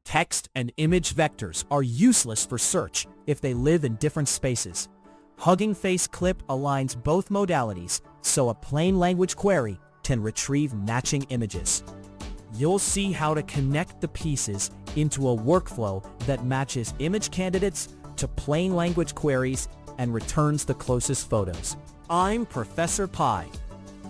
Text and image vectors are useless for search if they live in different spaces. Hugging Face Clip aligns both modalities, so a plain language query can retrieve matching images. You'll see how to connect the pieces into a workflow that matches image candidates to plain language queries and returns the closest photos. I'm Professor Pi,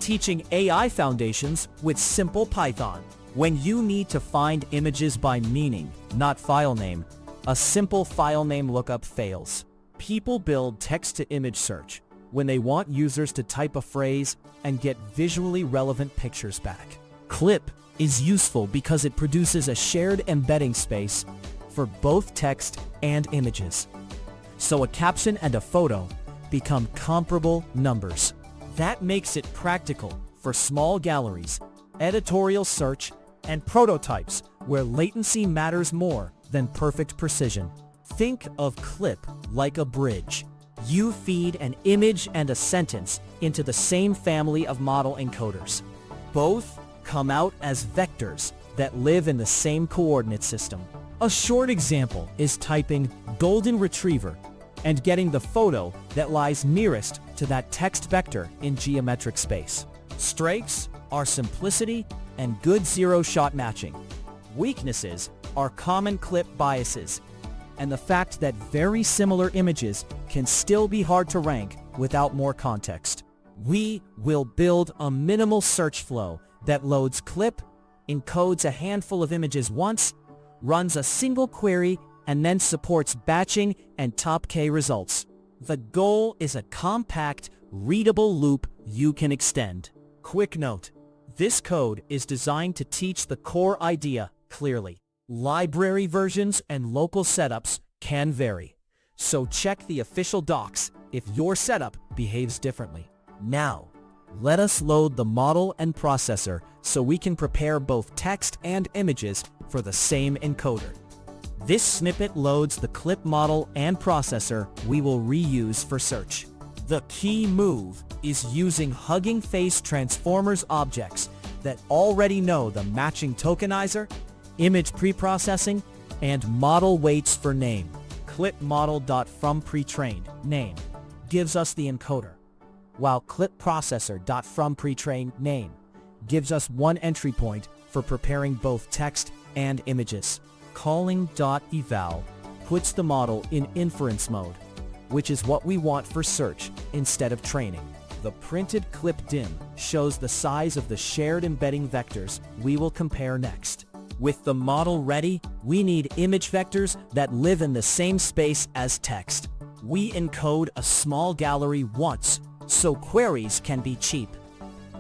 teaching AI foundations with simple Python. When you need to find images by meaning, not file name, a simple file name lookup fails. People build text-to-image search when they want users to type a phrase and get visually relevant pictures back. CLIP is useful because it produces a shared embedding space for both text and images. So a caption and a photo become comparable numbers. That makes it practical for small galleries, editorial search, and prototypes where latency matters more than perfect precision. Think of CLIP like a bridge. You feed an image and a sentence into the same family of model encoders. Both come out as vectors that live in the same coordinate system. A short example is typing golden retriever and getting the photo that lies nearest to that text vector in geometric space. Strengths are simplicity and good zero-shot matching. Weaknesses are common CLIP biases and the fact that very similar images can still be hard to rank without more context. We will build a minimal search flow that loads CLIP, encodes a handful of images once, runs a single query, and then supports batching and top K results. The goal is a compact, readable loop you can extend. Quick note, this code is designed to teach the core idea clearly. Library versions and local setups can vary, so check the official docs if your setup behaves differently. Now, let us load the model and processor so we can prepare both text and images for the same encoder. This snippet loads the CLIP model and processor we will reuse for search. The key move is using Hugging Face Transformers objects that already know the matching tokenizer, image preprocessing, and model waits for name. CLIPModel.fromPretrained name gives us the encoder, while CLIPProcessor.fromPretrained name gives us one entry point for preparing both text and images. Calling .eval puts the model in inference mode, which is what we want for search instead of training. The printed CLIPDIM shows the size of the shared embedding vectors we will compare next. With the model ready, we need image vectors that live in the same space as text. We encode a small gallery once, so queries can be cheap.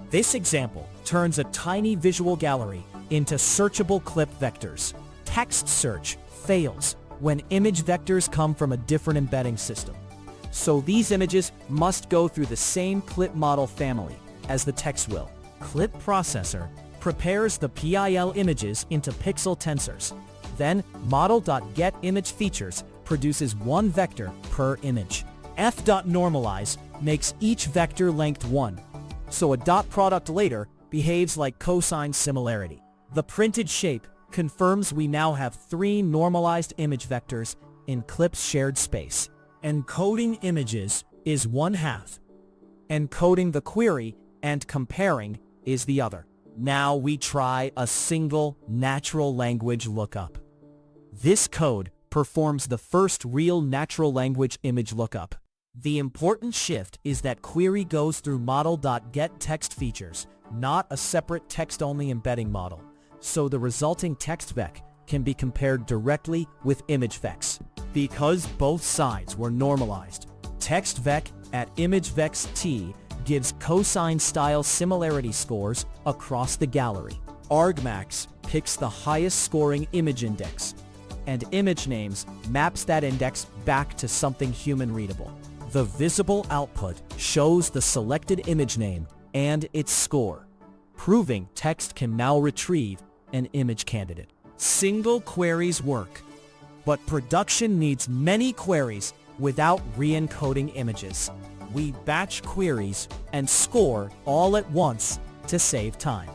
This example turns a tiny visual gallery into searchable CLIP vectors. Text search fails when image vectors come from a different embedding system. So these images must go through the same CLIP model family as the text will. CLIPProcessor prepares the PIL images into pixel tensors. Then model.getImageFeatures produces one vector per image. f.normalize makes each vector length 1, so a dot product later behaves like cosine similarity. The printed shape confirms we now have 3 normalized image vectors in CLIP's shared space. Encoding images is one half. Encoding the query and comparing is the other. Now we try a single natural language lookup. This code performs the first real natural language image lookup. The important shift is that query goes through model.getTextFeatures, not a separate text-only embedding model, so the resulting text vec can be compared directly with image vecs. Because both sides were normalized, text vec at image vecs t gives cosine style similarity scores across the gallery. argmax picks the highest scoring image index, and image names maps that index back to something human readable. The visible output shows the selected image name and its score, proving text can now retrieve an image candidate. Single queries work, but production needs many queries without re-encoding images. We batch queries and score all at once to save time.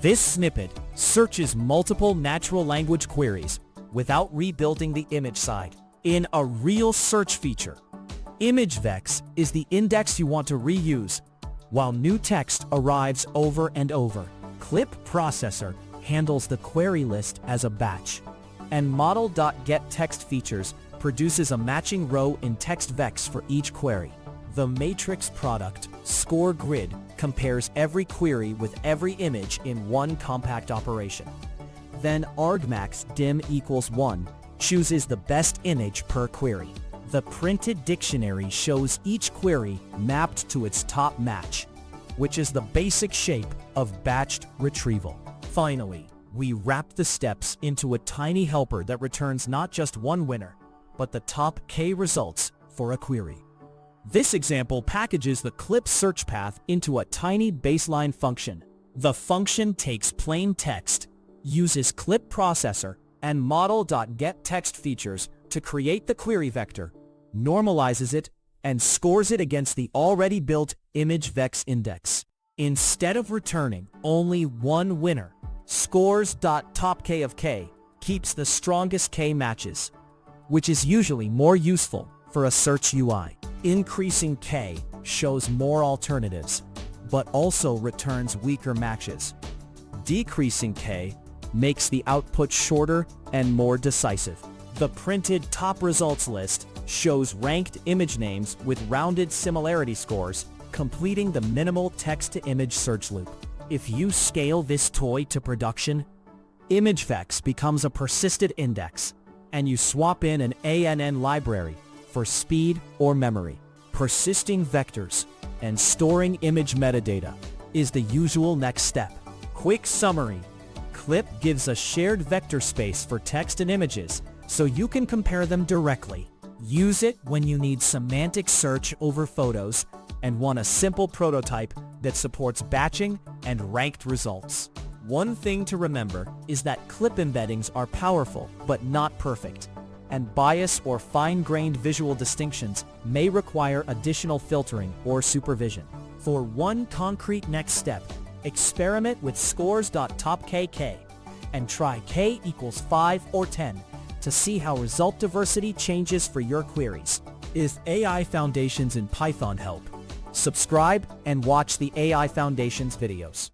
This snippet searches multiple natural language queries without rebuilding the image side. In a real search feature, ImageVex is the index you want to reuse, while new text arrives over and over. CLIPProcessor handles the query list as a batch, and model.getTextFeatures produces a matching row in TextVex for each query. The matrix product, score grid, compares every query with every image in one compact operation. Then argmax dim equals 1 chooses the best image per query. The printed dictionary shows each query mapped to its top match, which is the basic shape of batched retrieval. Finally, we wrap the steps into a tiny helper that returns not just one winner, but the top K results for a query. This example packages the CLIP search path into a tiny baseline function. The function takes plain text, uses CLIPProcessor and model.getTextFeatures to create the query vector, normalizes it, and scores it against the already built ImageVex index. Instead of returning only one winner, scores.topk of k keeps the strongest K matches, which is usually more useful for a search UI. Increasing K shows more alternatives, but also returns weaker matches. Decreasing K makes the output shorter and more decisive. The printed top results list shows ranked image names with rounded similarity scores, completing the minimal text-to-image search loop. If you scale this toy to production, ImageVex becomes a persisted index, and you swap in an ANN library for speed or memory. Persisting vectors and storing image metadata is the usual next step. Quick summary: CLIP gives a shared vector space for text and images, so you can compare them directly. Use it when you need semantic search over photos and want a simple prototype that supports batching and ranked results. One thing to remember is that CLIP embeddings are powerful but not perfect, and bias or fine-grained visual distinctions may require additional filtering or supervision. For one concrete next step, experiment with scores.topkk and try k equals 5 or 10 to see how result diversity changes for your queries. If AI Foundations in Python help, subscribe and watch the AI Foundations videos.